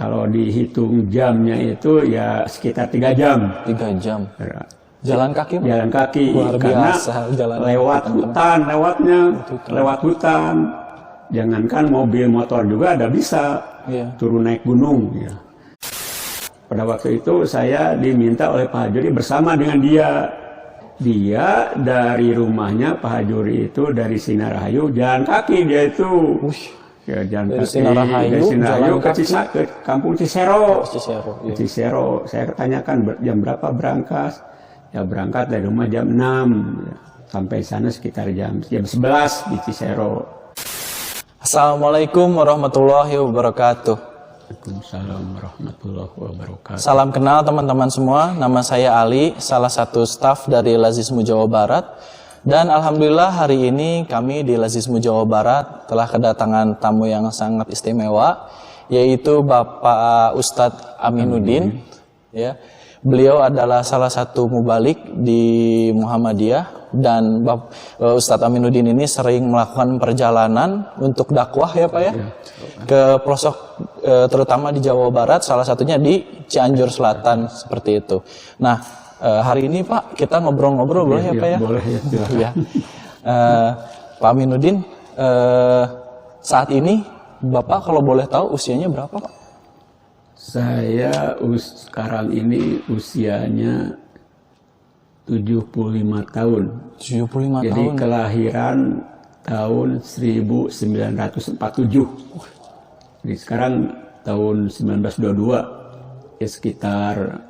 Kalau dihitung jamnya itu ya sekitar 3 jam. 3 jam. Jalan kaki? Jalan kaki. Luar karena biasa. Jalan lewat hutan, lewat hutan. Jangankan mobil motor juga ada bisa turun naik gunung. Ya. Pada waktu itu saya diminta oleh Pak Hajuri bersama dengan dia. Dia dari rumahnya Pak Hajuri itu dari Sinarahayu jalan kaki dia itu. Ya, jalan dari kaki Sinarahayu ke Kampung Cisero. Ya. Cisero. Saya tanyakan jam berapa berangkat. Ya berangkat dari rumah jam 6. Ya. Sampai sana sekitar jam 11 di Cisero. Assalamualaikum warahmatullahi wabarakatuh. Waalaikumsalam warahmatullahi wabarakatuh. Salam kenal teman-teman semua. Nama saya Ali, salah satu staf dari Lazismu Jawa Barat. Dan alhamdulillah hari ini kami di Lazismu Jawa Barat telah kedatangan tamu yang sangat istimewa, yaitu Bapak Ustadz Aminuddin. Ya, beliau adalah salah satu mubalik di Muhammadiyah, dan Ustadz Aminuddin ini sering melakukan perjalanan untuk dakwah ya Pak ya, ke pelosok terutama di Jawa Barat, salah satunya di Cianjur Selatan seperti itu. Nah, hari ini Pak kita ngobrol-ngobrol boleh ya Pak ya? Boleh ya. Pak Aminuddin, saat ini Bapak kalau boleh tahu usianya berapa Pak? Saya sekarang ini usianya 75 tahun. 75 Jadi tahun. kelahiran tahun 1947. Jadi sekarang tahun 1922. Ya sekitar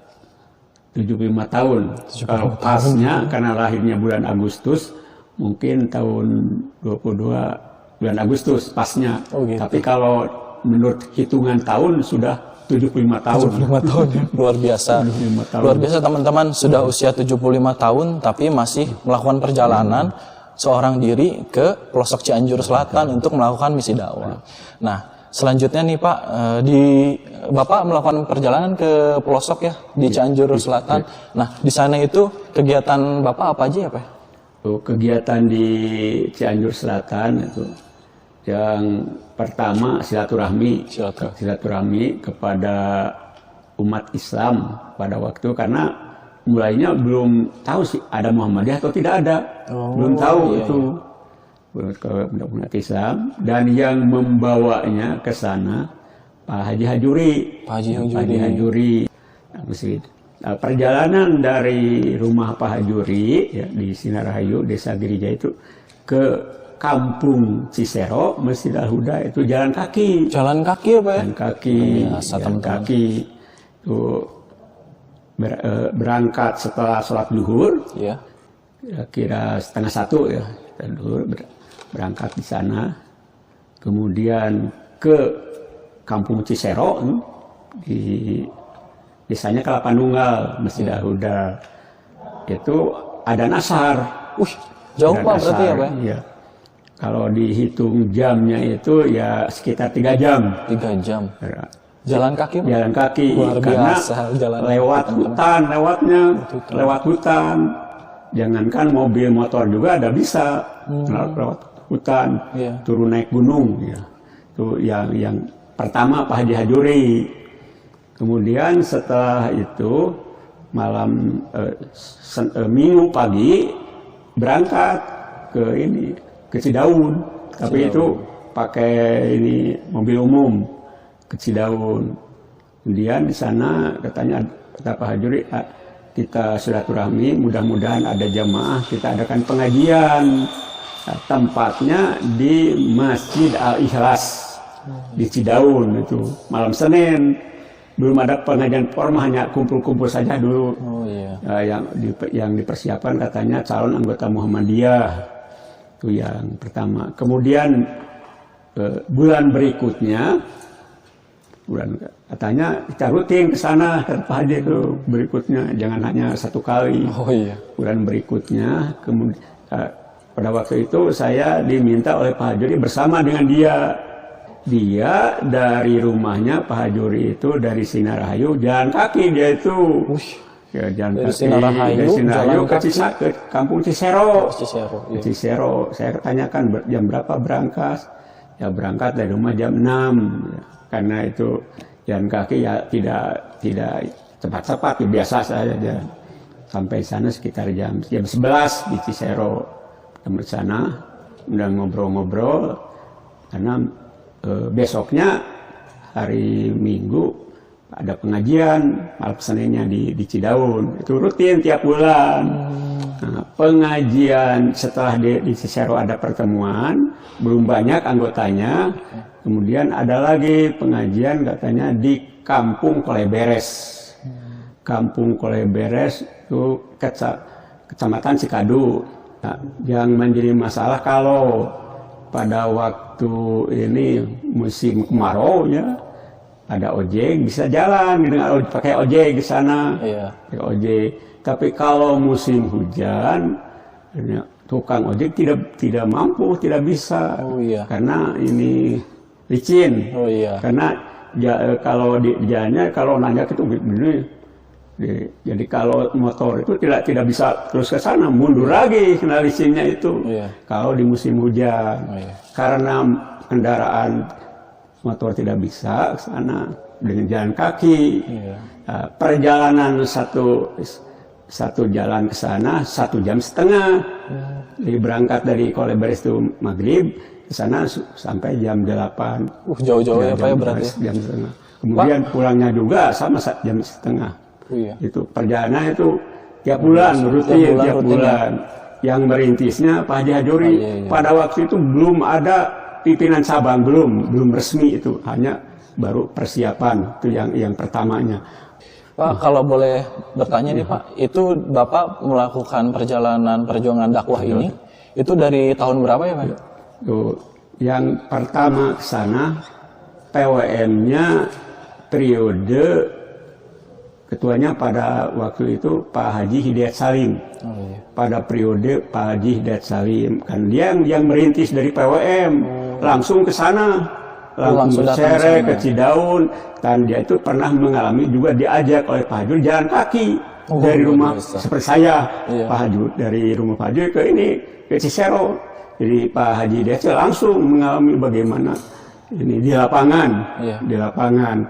75 tahun. Kalau pasnya karena lahirnya bulan Agustus, mungkin tahun 22 bulan Agustus pasnya. Gitu. Tapi kalau menurut hitungan tahun sudah 75 tahun. 75 tahun. Luar biasa. 75 tahun. Luar biasa teman-teman, sudah usia 75 tahun tapi masih melakukan perjalanan seorang diri ke pelosok Cianjur Selatan untuk melakukan misi dakwah. Nah, selanjutnya nih Pak, Bapak melakukan perjalanan ke pelosok ya di Cianjur Selatan. Nah, di sana itu kegiatan Bapak apa aja ya Pak? Kegiatan di Cianjur Selatan itu yang pertama silaturahmi kepada umat Islam pada waktu, karena mulainya belum tahu sih ada Muhammadiyah atau tidak ada, belum tahu itu. Ke umat Islam, dan yang membawanya ke sana Pak Haji Hajuri. Nah, perjalanan dari rumah Pak Hajuri ya, di Sinarahayu, Desa Girija itu ke Kampung Cisero, Masjid Al-Huda itu jalan kaki. Jalan kaki ya Pak ya? Jalan kaki. Itu berangkat setelah sholat duhur. Ya. Kira 12:30 ya. Berangkat di sana, kemudian ke Kampung Cisero, di desanya Kelapa Nunggal, Masjid Al-Huda. Itu ada asar. Jauh Pak berarti ya Pak? Iya. Kalau dihitung jamnya itu ya sekitar 3 jam. 3 jam. Jalan kaki Pak? Jalan kaki. Luar biasa. Karena lewat hutan. Jangankan mobil motor juga ada bisa lewat hutan, turun naik gunung. Ya. Itu yang pertama Pak Haji Hajuri. Kemudian setelah itu minggu pagi berangkat ke Cidaun. Tapi itu pakai mobil umum ke Cidaun. Kemudian di sana kata Pak Hajuri, kita silaturahmi, mudah-mudahan ada jamaah, kita adakan pengajian. Nah, tempatnya di Masjid Al-Ikhlas di Cidaun itu malam Senin. Belum ada pengajian formal, hanya kumpul-kumpul saja dulu. Yang dipersiapkan katanya calon anggota Muhammadiyah. Itu yang pertama. Kemudian bulan berikutnya, katanya kita rutin ke sana ke Pak Haji itu berikutnya, jangan hanya satu kali. Bulan berikutnya, kemudian pada waktu itu saya diminta oleh Pak Hajuri bersama dengan dia. Dia dari rumahnya Pak Hajuri itu dari Sinarahayu jalan kaki dia itu. Ya, jalan dari kaki. Sinarahayu ke Kampung Cisero. Ya. Cisero. Saya tanyakan jam berapa berangkat. Ya berangkat dari rumah jam 6. Ya. Karena itu jalan kaki ya tidak cepat-cepat, ya biasa saja jalan. Sampai sana sekitar jam 11 di Cisero. Sampai sana udah ngobrol-ngobrol karena besoknya hari Minggu ada pengajian malam Seninnya di Cidaun. Itu rutin tiap bulan. Nah, pengajian setelah di Cisero ada pertemuan, belum banyak anggotanya. Kemudian ada lagi pengajian katanya di Kampung Koleberes. Kampung Koleberes itu Kecamatan Cikadu. Nah, yang menjadi masalah kalau pada waktu ini musim kemarau ya, ada ojek bisa jalan dengan pakai ojek di sana, pakai ojek. Tapi kalau musim hujan, tukang ojek tidak mampu, tidak bisa, karena ini licin. Karena kalau di jalannya kalau nanjak itu begini, jadi kalau motor itu tidak bisa terus ke sana, mundur lagi kena licinnya itu. Kalau di musim hujan, karena kendaraan motor tidak bisa ke sana dengan jalan kaki. Perjalanan satu jalan ke sana 1,5 jam. Jadi berangkat dari Koleberes itu maghrib ke sana sampai jam 8. Jauh-jauh ya Pak ya berarti. Jam setengah. Kemudian pulangnya juga sama 1,5 jam. Itu perjalanan itu tiap bulan rutin tiap bulan. Yang merintisnya Pak Haji Hajuri. Pada waktu itu belum ada pimpinan cabang, belum resmi, itu hanya baru persiapan, itu yang pertamanya. Pak, kalau boleh bertanya nih Pak, itu Bapak melakukan perjuangan dakwah ini, itu dari tahun berapa ya Pak? Yang pertama ke sana, PWM-nya periode ketuanya pada waktu itu Pak Haji Hidayat Salim. Pada periode Pak Haji Hidayat Salim, kan dia yang merintis dari PWM. Langsung ke sana, langsung Cere ke Cidaun, dan dia itu pernah mengalami juga diajak oleh Pak Hajur jalan kaki dari rumah seperti saya, Pak Hajur dari rumah Pak Hajur ke Cisero. Jadi Pak Haji dia langsung mengalami bagaimana ini di lapangan,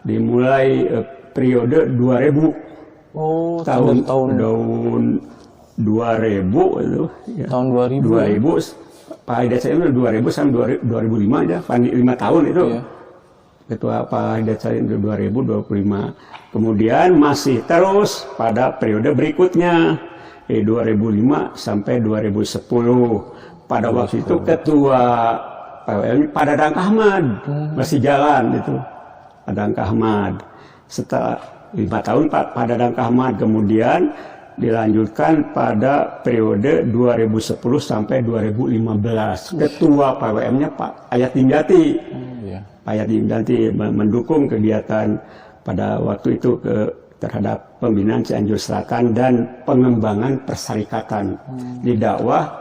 dimulai periode 2000, tahun 2000 itu, ya. Tahun 2000. Pak Hidayat Salim 2000 sampai 2005 aja, 5 tahun itu. Ketua Pak Hidayat Salim 2025. Kemudian masih terus pada periode berikutnya, 2005 sampai 2010. Pada waktu itu ketua PWM Pak Dadang Ahmad masih jalan itu, Dadang Ahmad. Setelah 5 tahun Pak Dadang Ahmad, kemudian dilanjutkan pada periode 2010 sampai 2015. Ketua PWM-nya Pak Ayatin Jati. Pak Ayatin Jati mendukung kegiatan pada waktu itu terhadap pembinaan Cianjur Selatan dan pengembangan persyarikatan di dakwah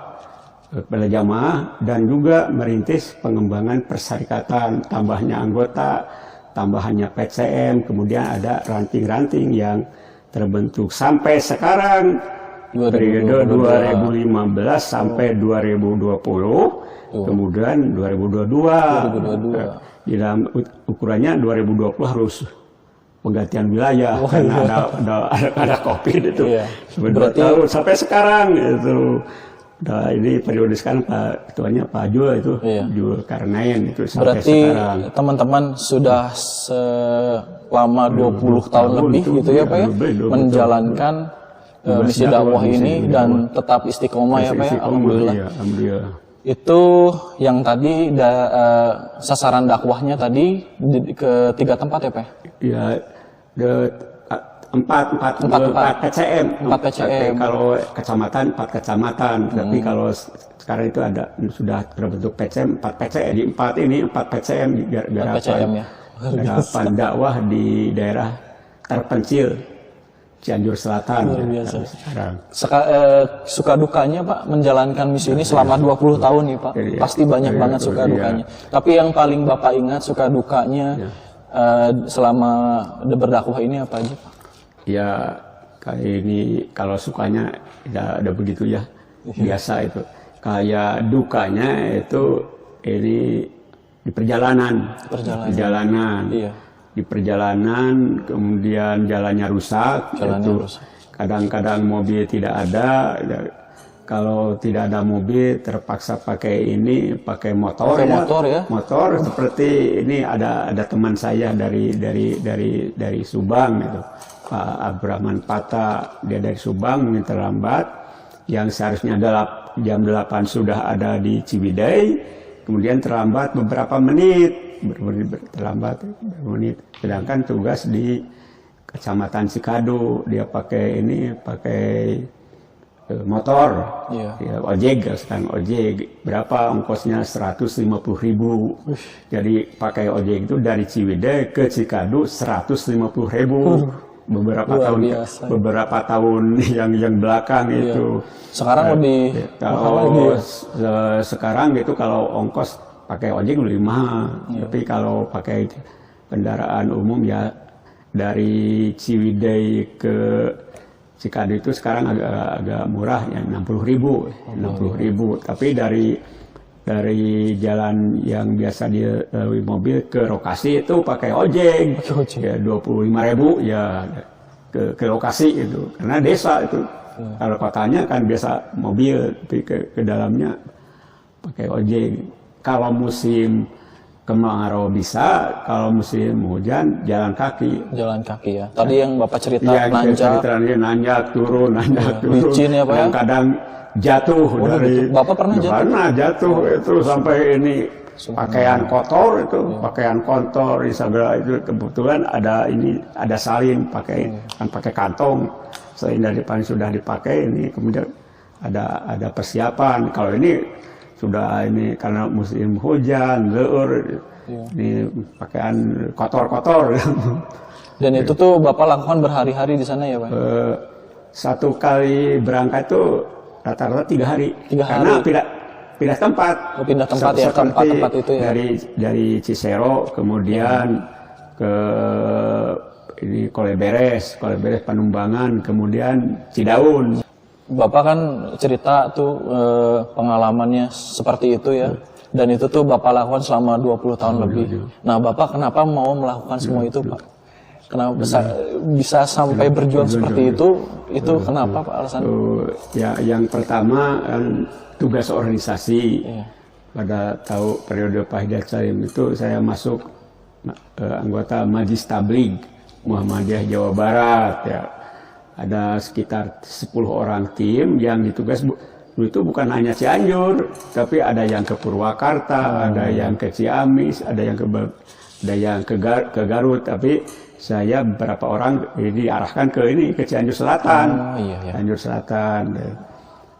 pada jamaah, dan juga merintis pengembangan persyarikatan, tambahnya anggota, tambahannya PCM, kemudian ada ranting-ranting yang terbentuk sampai sekarang periode 2015 sampai 2020, kemudian 2022. Di dalam ukurannya 2020 harus penggantian wilayah karena ada COVID itu. Berarti sampai sekarang itu. Nah, ini periode sekarang Pak Ketuanya Pak Jul itu, Jul Karnain itu sampai berarti sekarang. Teman-teman sudah selama 20 tahun lebih gitu ya Pak ya, menjalankan misi dakwah ini dan tetap istiqomah ya Pak ya, alhamdulillah. Alhamdulillah. Itu yang tadi sasaran dakwahnya tadi ke 3 tempat ya Pak? Ya, empat PCM. Kalau kecamatan 4 kecamatan, tapi kalau sekarang itu sudah terbentuk PCM 4 PCM. Di 4 PCM garapan dakwah di daerah terpencil Cianjur Selatan. Luar biasa. Suka dukanya Pak menjalankan misi ini selama 20 tahun nih Pak. Pasti banyak banget suka dukanya. Tapi yang paling Bapak ingat suka dukanya selama berdakwah ini apa aja Pak? Ya, kayak ini kalau sukanya udah begitu ya, biasa itu. Kayak dukanya itu ini di perjalanan. di perjalanan, kemudian jalannya rusak, kadang-kadang mobil tidak ada. Kalau tidak ada mobil terpaksa pakai motor, motor seperti ini. Ada teman saya dari Subang itu, Pak Abdurrahman Pata, dia dari Subang, mungkin terlambat, yang seharusnya jam 8 sudah ada di Ciwidey, kemudian terlambat beberapa menit, sedangkan tugas di Kecamatan Cikadu, dia pakai motor, ya, ojek, sekarang ojek, berapa ongkosnya 150.000. Jadi pakai ojek itu dari Ciwidey ke Cikadu 150.000. beberapa tahun yang belakang itu. Sekarang lebih kalau sekarang gitu, kalau ongkos pakai ojek lebih mahal. Tapi kalau pakai kendaraan umum ya dari Ciwidey ke Cikadu itu sekarang agak murah ya, 60.000. Tapi dari jalan yang biasa dilalui mobil ke lokasi itu pakai ojek. Ya 25.000 ya ke lokasi itu, karena desa itu. Kalau kotanya kan biasa mobil, tapi ke dalamnya pakai ojek. Kalau musim kemarau bisa, kalau musim hujan jalan kaki. Jalan kaki ya. Tadi yang Bapak cerita nanjak turun. Licin ya Pak. Kadang-kadang jatuh dari. Bapak pernah jatuh? Pernah jatuh itu sampai ini pakaian kotor itu, pakaian kotor di segala itu. Kebetulan ada salin pakai kantong. Selain dari depan sudah dipakai, ini kemudian ada persiapan. Kalau ini sudah karena musim hujan, leur, ini pakaian kotor-kotor. Dan itu tuh Bapak lakukan berhari-hari di sana ya Pak? Satu kali berangkat itu rata-rata 3 hari. Karena pindah tempat. Pindah tempat ya, tempat itu ya. Dari Cisero kemudian ke ini Koleberes Panumbangan, kemudian Cidaun. Bapak kan cerita tuh pengalamannya seperti itu ya. Dan itu tuh Bapak lakukan selama 20 tahun lebih. Nah Bapak kenapa mau melakukan semua itu Pak? Kenapa bisa sampai berjuang seperti itu? Itu kenapa Pak alasan? Ya, yang pertama tugas organisasi. Pada periode Pak Hidayat Salim itu saya masuk anggota Majlis Tabligh Muhammadiyah Jawa Barat ya. Ada sekitar 10 orang tim yang ditugas itu bukan hanya Cianjur, tapi ada yang ke Purwakarta, ada yang ke Ciamis, ada yang ke Garut. Tapi saya beberapa orang diarahkan ke Cianjur Selatan. Cianjur Selatan.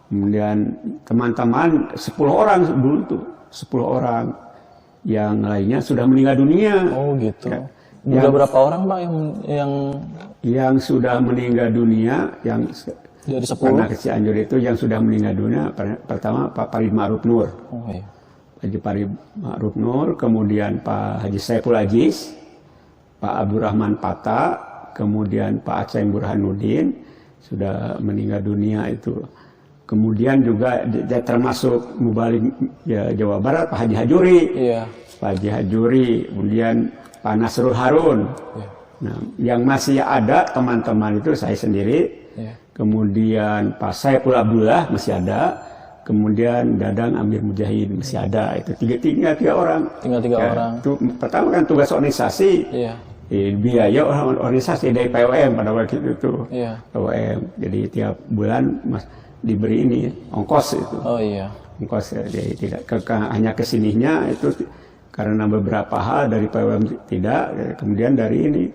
Kemudian teman-teman 10 orang dulu tuh, 10 orang. Yang lainnya sudah meninggal dunia. Oh gitu. Ya. Udah berapa orang Pak yang sudah meninggal dunia, yang dari 10 pernah ke Cianjur itu yang sudah meninggal dunia, pertama Pak Farid Ma'ruf Nur. Haji Farid Ma'ruf Nur, kemudian Pak Haji Saiful Aziz, Pak Abdurrahman Pata, kemudian Pak Aceh Burhanuddin sudah meninggal dunia itu. Kemudian juga termasuk Mubalik ya, Jawa Barat Pak Haji Hajuri. Pak Haji Hajuri, kemudian Pak Nasrul Harun. Nah, yang masih ada teman-teman itu saya sendiri. Kemudian Pak Saiful Abdullah masih ada. Kemudian Dadang Amir Mujahid masih ada. Itu tiga orang. Tinggal 3 orang. Itu pertama kan tugas organisasi. Biaya organisasi dari PWM pada waktu itu. PWM. Jadi tiap bulan diberi ini ongkos itu. Ongkos jadi tidak hanya kesininya itu. Karena beberapa hal dari PWM tidak, kemudian dari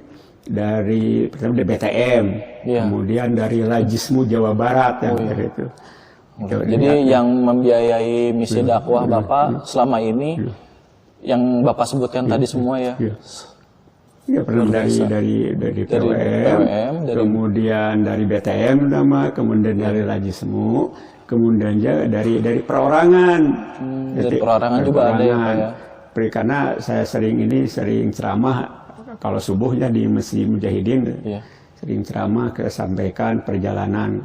pertama dari BTM, kemudian dari Lajismu Jawa Barat yang dari itu. Jadi yang membiayai misi dakwah Bapak selama ini, yang Bapak sebutkan tadi semua ya? Iya, pernah dari PWM, kemudian dari BTM kemudian dari Lajismu, kemudian juga dari perorangan. Dari perorangan juga ada ya Pak ya? Karena saya sering ceramah kalau subuhnya di Masjid Mujahidin, sering ceramah sampaikan perjalanan.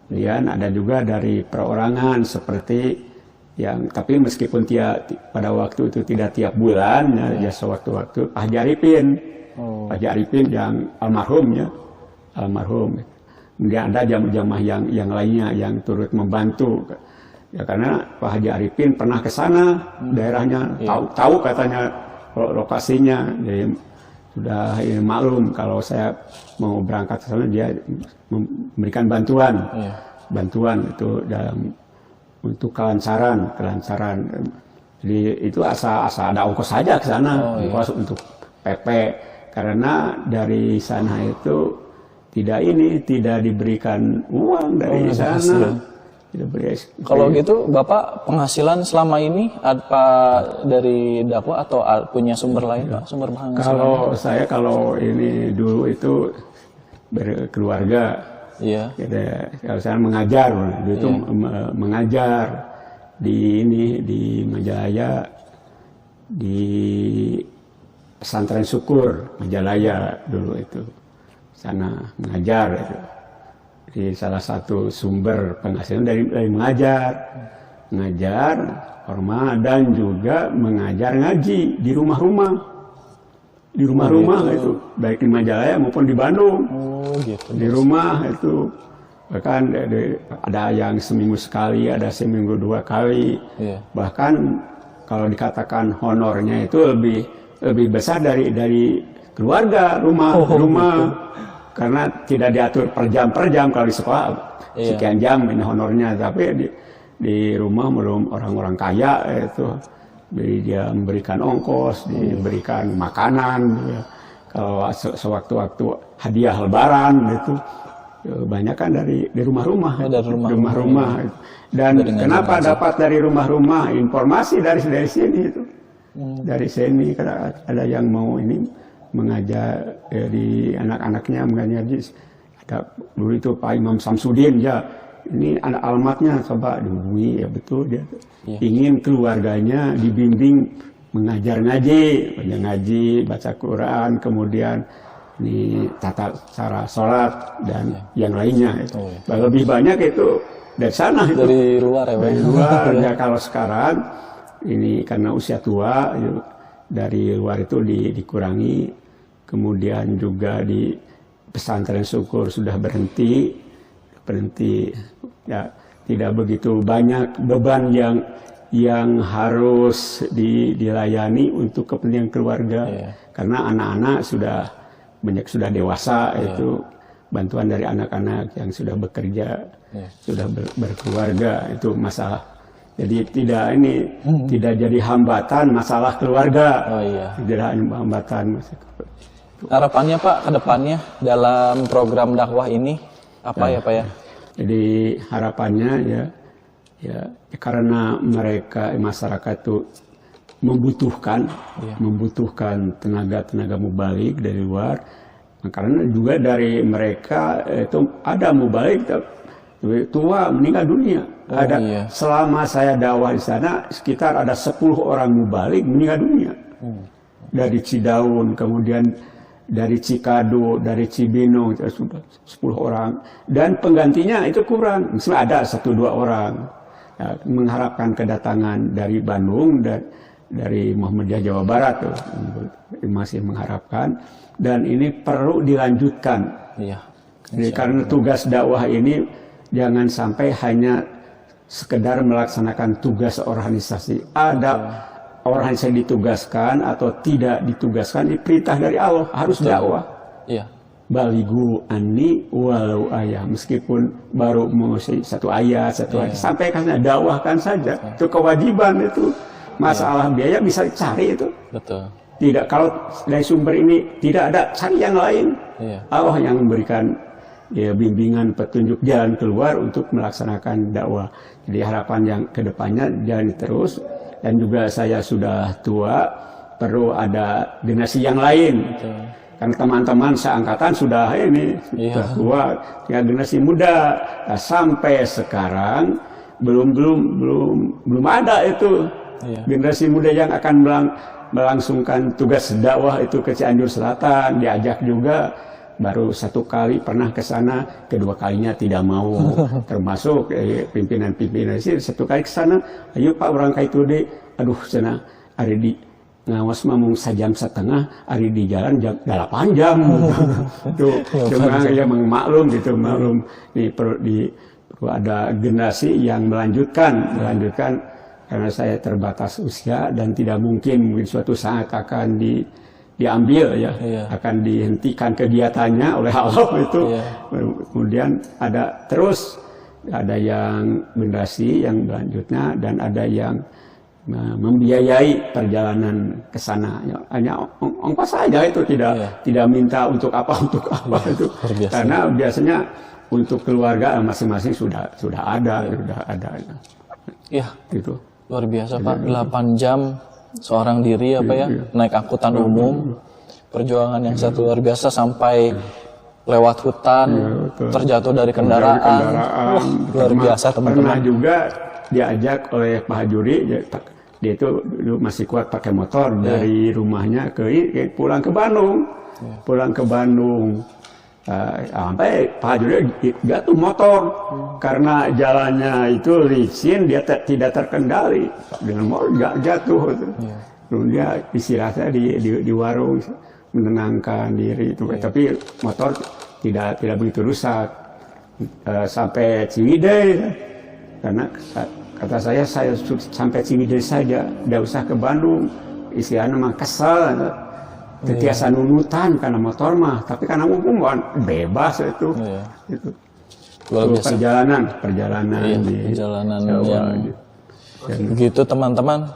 Kemudian ada juga dari perorangan seperti tapi meskipun pada waktu itu tidak tiap bulan, ya sewaktu-waktu Pak Haji Arifin. Pak Haji Arifin yang almarhum ya, almarhum. Kemudian ada jamaah yang lainnya yang turut membantu. Ya karena Pak Haji Arifin pernah ke sana, daerahnya tahu katanya lokasinya. Jadi sudah maklum kalau saya mau berangkat ke sana, dia memberikan bantuan. Bantuan itu untuk kelancaran. Jadi itu asal ada ongkos saja ke sana, ongkos untuk PP. Karena dari sana itu tidak diberikan uang dari sana. Kalau gitu Bapak penghasilan selama ini apa dari dakwah atau punya sumber lain Pak? Sumber penghasilan? Kalau ini dulu itu berkeluarga. Iya. Kalau saya mengajar, dulu itu mengajar di Majalaya, di pesantren Syukur Majalaya dulu itu. Sana mengajar itu. Di salah satu sumber penghasilan dari mengajar dan juga mengajar ngaji di rumah-rumah itu, baik di Majalaya maupun di Bandung. Gitu, di rumah itu bahkan ada yang seminggu sekali, ada seminggu 2 kali. Bahkan kalau dikatakan honornya itu lebih besar dari keluarga rumah. Karena tidak diatur per jam kalau di sekolah sekian jam ini honornya, tapi di rumah belum orang-orang kaya itu dia memberikan ongkos, diberikan makanan. Kalau sewaktu-waktu hadiah lebaran itu banyak kan dari rumah-rumah. Dan kenapa dapat dari rumah-rumah? Informasi dari sini itu. Dari sini karena ada yang mau ini mengajar di anak-anaknya mengajar. Ada dulu itu Pak Imam Samsudin ya, ini anak alamatnya coba dihubungi, ya betul dia ingin keluarganya dibimbing mengajar ngaji, baca Quran, kemudian ini tata cara sholat dan yang lainnya itu. Lebih banyak itu dari sana itu. Dari luar ya. Dari luar ya. Kalau sekarang ini karena usia tua dari luar itu dikurangi. Kemudian juga di pesantren Syukur sudah berhenti ya, tidak begitu banyak beban yang harus dilayani untuk kepentingan keluarga. Karena anak-anak sudah dewasa, itu bantuan dari anak-anak yang sudah bekerja, sudah berkeluarga, itu masalah. Jadi tidak jadi hambatan masalah keluarga. Tidak hambatan masalah. Harapannya Pak ke depannya dalam program dakwah ini apa ya Pak ya? Jadi harapannya ya karena masyarakat itu membutuhkan tenaga mubalik dari luar, karena juga dari mereka itu ada mubalik tua meninggal dunia. Selama saya dakwah di sana sekitar ada 10 orang mubalik meninggal dunia. Dari Cidaun, kemudian dari Cikado, dari Cibinong, 10 orang. Dan penggantinya itu kurang, misalnya ada 1-2 orang. Ya, mengharapkan kedatangan dari Bandung dan dari Muhammadiyah Jawa Barat tuh, masih mengharapkan. Dan ini perlu dilanjutkan. Jadi, karena tugas dakwah ini jangan sampai hanya sekedar melaksanakan tugas organisasi. Ada orang yang ditugaskan atau tidak ditugaskan, ini perintah dari Allah, harus dakwah. Baligu anni walau ayat, meskipun baru satu ayat, sampaikan, dakwahkan saja. Itu kewajiban itu. Masalah biaya bisa dicari itu. Betul. Tidak, kalau dari sumber ini tidak ada, cari yang lain. Allah yang memberikan bimbingan, petunjuk jalan keluar untuk melaksanakan dakwah. Jadi harapan yang kedepannya jalan terus. Dan juga saya sudah tua, perlu ada generasi yang lain. Karena teman-teman seangkatan sudah sudah tua, ya generasi muda. Nah, sampai sekarang belum ada itu generasi muda yang akan melangsungkan tugas dakwah itu ke Cianjur Selatan. Diajak juga baru 1 kali pernah ke sana, kedua kalinya tidak mau. Termasuk pimpinan-pimpinan sih 1 kali ke sana, ayo Pak orang kaitu deh, aduh sana hari di ngawas mamung 1,5 jam, hari di jalan 8 jam. Tuh, cuma ya maklum gitu, maklum perlu ada generasi yang melanjutkan karena saya terbatas usia dan tidak mungkin suatu saat akan diambil ya, akan dihentikan kegiatannya oleh Allah itu. Kemudian ada yang generasi yang selanjutnya dan ada yang membiayai perjalanan ke sana. Hanya ongkos saja itu, tidak minta untuk apa itu. Karena biasanya untuk keluarga masing-masing sudah ada. Iya. Gitu. Luar biasa Pak, 8 jam seorang diri naik angkutan umum, perjuangan yang satu luar biasa sampai lewat hutan, terjatuh dari kendaraan. Wah, luar biasa teman-teman. Pernah juga diajak oleh Pak Hajuri, dia itu dulu masih kuat pakai motor dari rumahnya pulang ke Bandung. Sampai Pak Hajuri jatuh motor karena jalannya itu licin, dia tidak terkendali dengan motor jatuh. Lalu dia istirahat di warung menenangkan diri itu, tapi motor tidak begitu rusak sampai Ciwidey. Karena kata saya sampai Ciwidey saja, tidak usah ke Bandung. Istilahnya memang kesal. Tetiasa nunutan karena motor mah, tapi karena umum bebas itu. Perjalanan yang begitu teman-teman,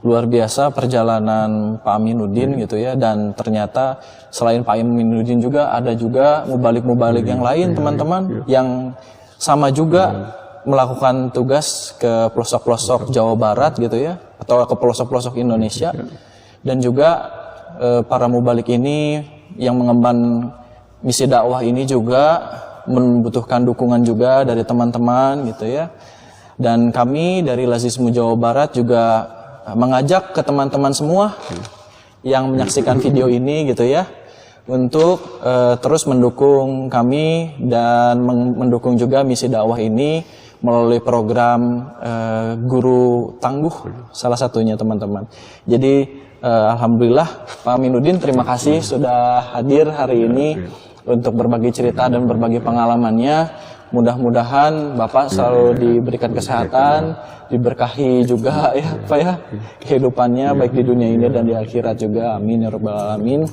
luar biasa perjalanan Pak Aminuddin gitu ya. Dan ternyata selain Pak Aminuddin juga ada juga mubalik yang lain teman-teman, yang sama juga melakukan tugas ke pelosok-pelosok Jawa Barat gitu ya, atau ke pelosok-pelosok Indonesia. Dan juga para mubalik ini yang mengemban misi dakwah ini juga membutuhkan dukungan juga dari teman-teman gitu ya. Dan kami dari Lazismu Jawa Barat juga mengajak ke teman-teman semua yang menyaksikan video ini gitu ya, untuk terus mendukung kami dan mendukung juga misi dakwah ini melalui program Guru Tangguh salah satunya teman-teman. Jadi alhamdulillah Pak Aminuddin, terima kasih sudah hadir hari ini untuk berbagi cerita dan berbagi pengalamannya. Mudah-mudahan Bapak selalu diberikan kesehatan, diberkahi juga ya Pak ya, kehidupannya baik di dunia ini dan di akhirat juga. Amin ya rabbal alamin.